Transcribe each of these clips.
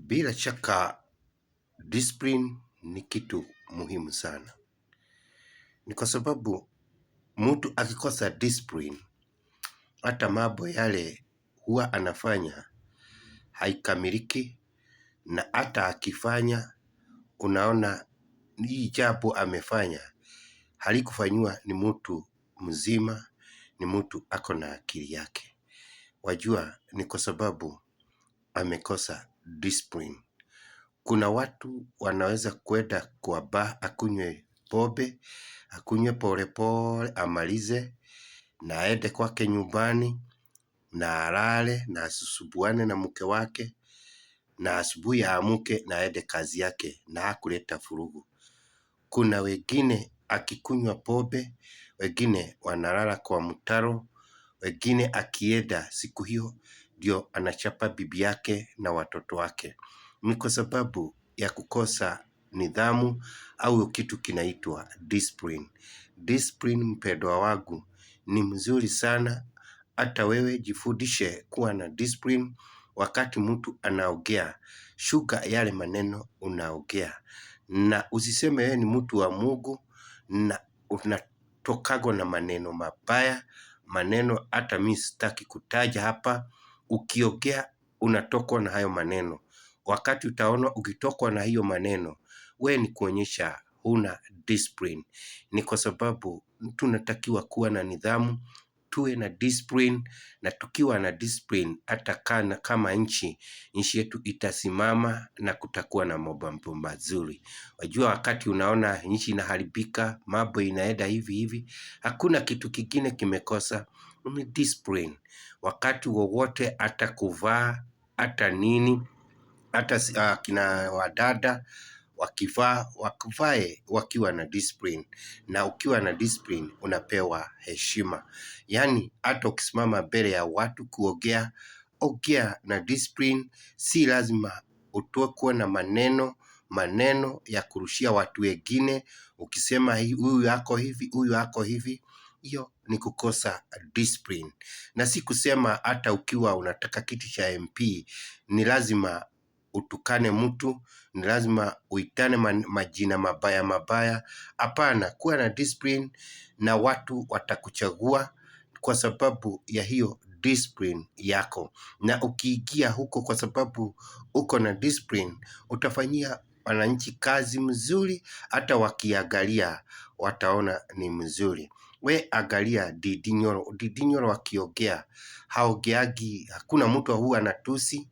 Bila shaka discipline ni kitu muhimu sana. Ni kwa sababu mtu akikosa discipline, hata mambo yale huwa anafanya haikamiliki, na hata akifanya unaona hii jambo amefanya halikufanywa ni mtu mzima, ni mtu ako na akili yake. Wajua ni kwa sababu amekosa discipline. Kuna watu wanaweza kwenda kwa bar akunywe pombe, akunywe pole pole amalize, na aende kwake nyumbani, na alale, na asisumbuane na mke wake, na asubuhi aamke na aende kazi yake na hakuleta vurugu. Kuna wengine akikunywa pombe, wengine wanalala kwa mtaro, wengine akienda siku hiyo ndio anachapa bibi yake na watoto wake. Ni kwa sababu ya kukosa nidhamu au kitu kinaitwa discipline. Discipline, mpendwa wangu, ni mzuri sana. Hata wewe jifundishe kuwa na discipline. Wakati mtu anaongea, shuka yale maneno unaongea, na usiseme wewe ni mtu wa Mungu na unatokagwa na maneno mabaya, maneno hata mimi sitaki kutaja hapa. Ukiongea unatokwa na hayo maneno. Wakati utaona ukitokwa na hiyo maneno, we ni kuonyesha huna discipline. Ni kwa sababu tunatakiwa kuwa na nidhamu, tuwe na discipline, na tukiwa na discipline hata kama nchi yetu itasimama na kutakuwa na mambo mazuri. Wajua wakati unaona nchi inaharibika, mambo inaenda hivi hivi, hakuna kitu kingine kimekosa, ni discipline. Wakati wowote hata kuvaa, hata nini, hata kina wadada wakivae wakiwa na discipline, na ukiwa na discipline unapewa heshima. Yaani hata ukisimama mbele ya watu kuongea, ongea na discipline. Si lazima utokwe na maneno ya kurushia watu wengine, ukisema huyu yako hivi, huyu yako hivi. Hiyo ni kukosa discipline. Na si kusema hata ukiwa unataka kiti cha MP ni lazima utukane mtu, ni lazima uitane majina mabaya. Hapana, kuwa na discipline na watu watakuchagua kwa sababu ya hiyo discipline yako. Na ukiingia huko kwa sababu uko na discipline, utafanyia wananchi kazi mzuri, hata wakiangalia wataona ni mzuri. We angalia Ndindi Nyoro akiongea, haongeagi, hakuna mtu huwa anatusi.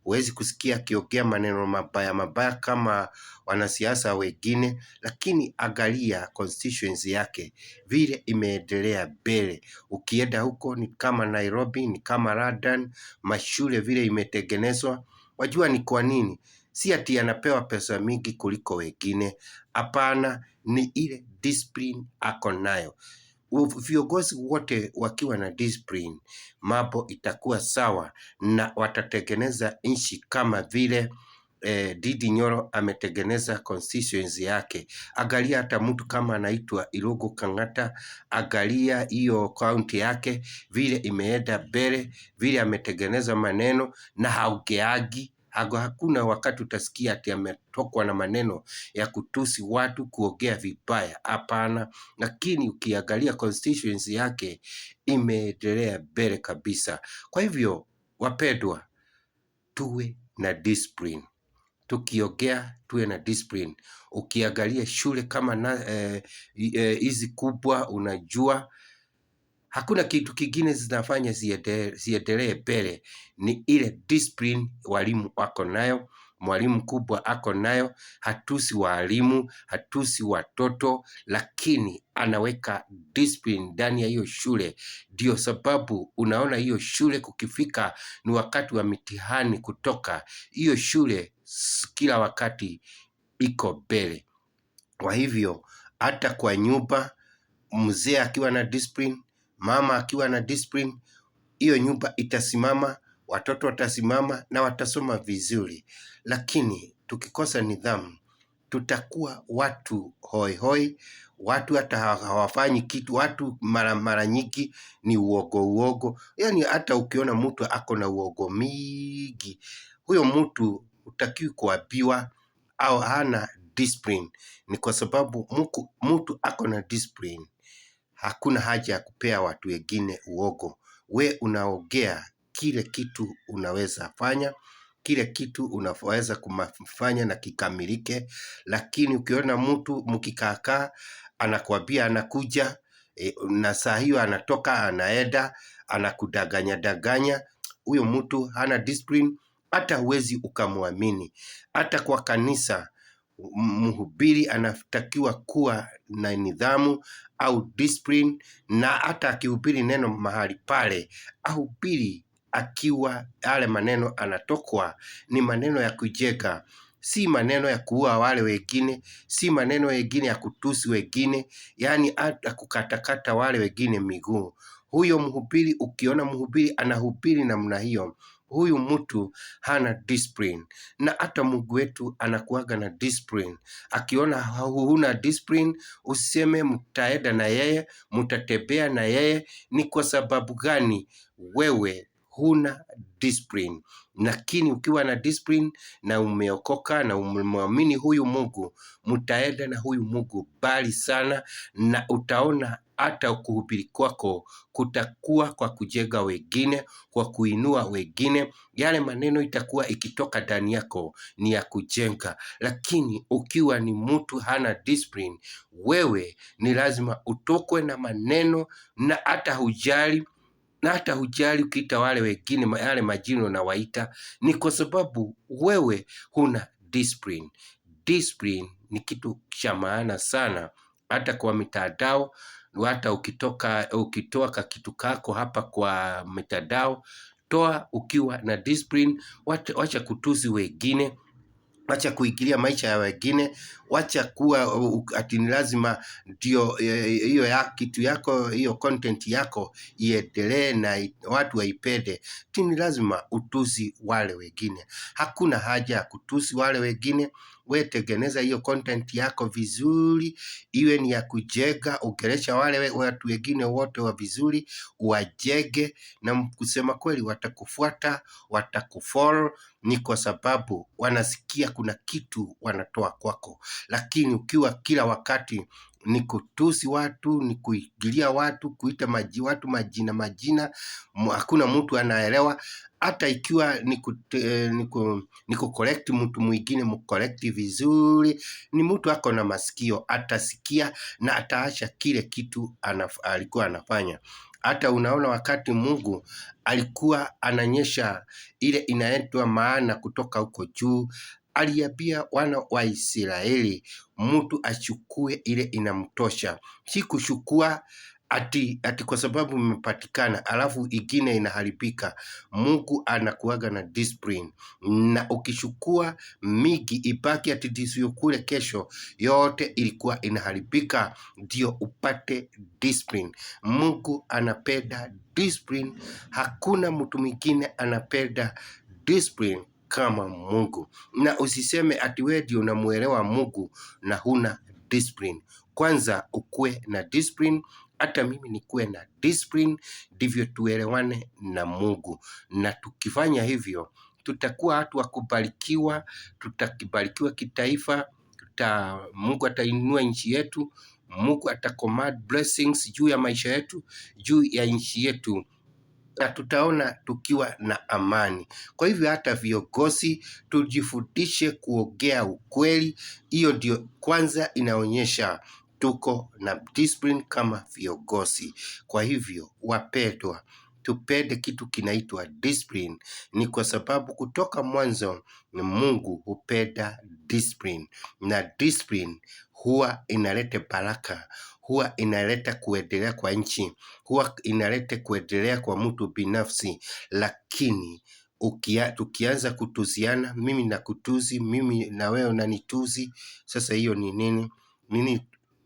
Huwezi kusikia akiongea maneno mabaya kama wanasiasa wengine, lakini angalia constituency yake vile imeendelea mbele. Ukienda huko ni kama Nairobi, ni kama London, mashule vile imetengenezwa. Wajua ni kwa nini? Si ati anapewa pesa mingi kuliko wengine. Hapana, ni ile discipline ako nayo. Viongozi wote wakiwa na discipline, mambo itakuwa sawa na watatengeneza nchi kama vile Ndindi Nyoro ametengeneza constituency yake. Angalia hata mtu kama anaitwa Irungu Kang'ata, angalia hiyo kaunti yake vile imeenda mbele, vile ametengeneza maneno na haongeagi. Hakuna wakati utasikia ati ametokwa na maneno ya kutusi watu, kuongea vibaya. Hapana, lakini ukiangalia constituency yake imeendelea mbele kabisa. Kwa hivyo wapendwa, tuwe na discipline. Tukiongea tuwe na discipline. Ukiangalia shule kama hizi kubwa, unajua hakuna kitu kingine zinafanya ziendelee mbele, ni ile discipline walimu wako nayo. Mwalimu kubwa ako nayo, hatusi walimu, hatusi watoto, lakini anaweka discipline ndani ya hiyo shule. Ndio sababu unaona hiyo shule kukifika ni wakati wa mitihani kutoka, hiyo shule kila wakati iko mbele. Kwa hivyo hata kwa nyumba, mzee akiwa na discipline, mama akiwa na discipline, hiyo nyumba itasimama, watoto watasimama na watasoma vizuri. Lakini tukikosa nidhamu, tutakuwa watu hoi hoi, watu hata hawafanyi kitu, watu mara nyingi ni uogo. Yaani hata ukiona mtu ako na uogo mingi, huyo mtu utakiwi kuambiwa au hana discipline. Ni kwa sababu mtu ako na discipline, hakuna haja ya kupea watu wengine uogo. We unaongea kile kitu unaweza fanya, kile kitu unaweza kufanya na kikamilike. Lakini ukiona mtu mkikaakaa anakuambia anakuja, na saa hiyo anatoka anaenda, anakudanganya, huyo mtu hana discipline, hata huwezi ukamwamini. Hata kwa kanisa mhubiri anatakiwa kuwa na nidhamu au discipline, na hata akihubiri neno mahali pale, ahubiri akiwa yale maneno anatokwa ni maneno ya kujenga, si maneno ya kuua wale wengine, si maneno wengine ya kutusi wengine, yani hata kukatakata wale wengine miguu. Huyo mhubiri, ukiona mhubiri anahubiri namna hiyo, huyu mtu hana discipline. Na hata Mungu wetu anakuaga na discipline. Akiona huna discipline, useme mtaenda na yeye, mtatembea na yeye. Ni kwa sababu gani? Wewe huna discipline. Lakini ukiwa na discipline na umeokoka na umemwamini huyu Mungu, mtaenda na huyu Mungu bali sana, na utaona hata kuhubiri kwako kutakuwa kwa kujenga wengine, kwa kuinua wengine. Yale maneno itakuwa ikitoka ndani yako ni ya kujenga. Lakini ukiwa ni mtu hana discipline, wewe ni lazima utokwe na maneno, na hata hujali ukiita wale wengine yale majina unawaita, ni kwa sababu wewe huna discipline. Discipline ni kitu cha maana sana, hata kwa mitandao. Hata ukitoa kitu kako hapa kwa mitandao, toa ukiwa na discipline. Wacha kutusi wengine, wacha kuingilia maisha ya wengine, wacha kuwa ati ni lazima ndio hiyo ya kitu yako, hiyo content yako iendelee na watu waipende. Ni lazima utusi wale wengine. Hakuna haja ya kutusi wale wengine. We tengeneza hiyo content yako vizuri, iwe ni ya kujenga, ongelesha wale watu wengine wote wa vizuri, wajenge, na kusema kweli watakufuata, watakufollow. Ni kwa sababu wanasikia kuna kitu wanatoa kwako. Lakini ukiwa kila wakati ni kutusi watu, ni kuingilia watu, kuita watu majina, hakuna mtu anaelewa. Hata ikiwa ni kucorrect mtu mwingine, mcorrect vizuri. Ni mtu ako na masikio, atasikia na ataacha kile kitu alikuwa anafanya. Hata unaona wakati Mungu alikuwa ananyesha ile inaitwa maana kutoka huko juu, aliambia wana wa Israeli mtu achukue ile inamtosha, si kuchukua ati kwa sababu imepatikana alafu ingine inaharibika. Mungu anakuaga na discipline, na ukichukua mingi ibaki ati kule kesho yote ilikuwa inaharibika, ndio upate discipline. Mungu anapenda discipline. Hakuna mtu mwingine anapenda discipline kama Mungu. Na usiseme ati wewe ndio unamuelewa Mungu na huna discipline. Kwanza ukue na discipline, hata mimi nikuwe na discipline, ndivyo tuelewane na Mungu. Na tukifanya hivyo, tutakuwa watu wa kubarikiwa, tutakibarikiwa kitaifa, Mungu atainua nchi yetu, Mungu atacommand blessings juu ya maisha yetu, juu ya nchi yetu, na tutaona tukiwa na amani. Kwa hivyo hata viongozi tujifundishe kuongea ukweli. Hiyo ndio kwanza inaonyesha tuko na discipline kama viongozi. Kwa hivyo wapendwa, tupende kitu kinaitwa discipline. Ni kwa sababu kutoka mwanzo ni Mungu hupenda discipline, na discipline huwa inaleta baraka, huwa inaleta kuendelea kwa nchi, huwa inaleta kuendelea kwa mtu binafsi. Lakini tukianza kutuziana, mimi na kutuzi, mimi na wewe unanituzi, sasa hiyo ni nini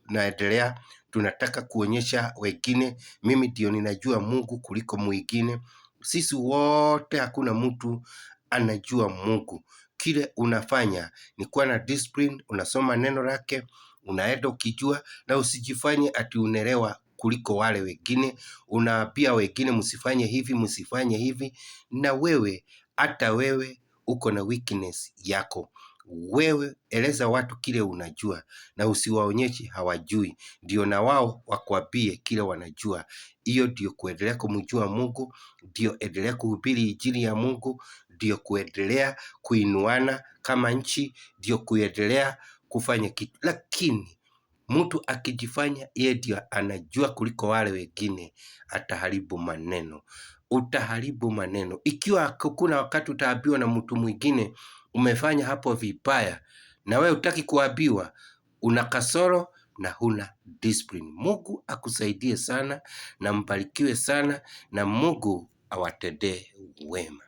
naendelea? Tunataka kuonyesha wengine mimi ndio ninajua Mungu kuliko mwingine. Sisi wote hakuna mtu anajua Mungu. Kile unafanya ni kuwa na discipline, unasoma neno lake, unaenda ukijua, na usijifanye ati unaelewa kuliko wale wengine. Unaambia wengine msifanye hivi, msifanye hivi, na wewe hata wewe uko na weakness yako. Wewe eleza watu kile unajua na usiwaonyeshe hawajui, ndio na wao wakwambie kile wanajua. Hiyo ndio kuendelea kumjua Mungu, ndio endelea kuhubiri injili ya Mungu, ndio kuendelea kuinuana kama nchi, ndio kuendelea kufanya kitu. Lakini mtu akijifanya yeye ndio anajua kuliko wale wengine, ataharibu maneno. Utaharibu maneno. Ikiwa kuna wakati utaambiwa na mtu mwingine umefanya hapo vibaya, na wewe hutaki kuambiwa, una kasoro na huna discipline. Mungu akusaidie sana na mbarikiwe sana, na Mungu awatendee wema.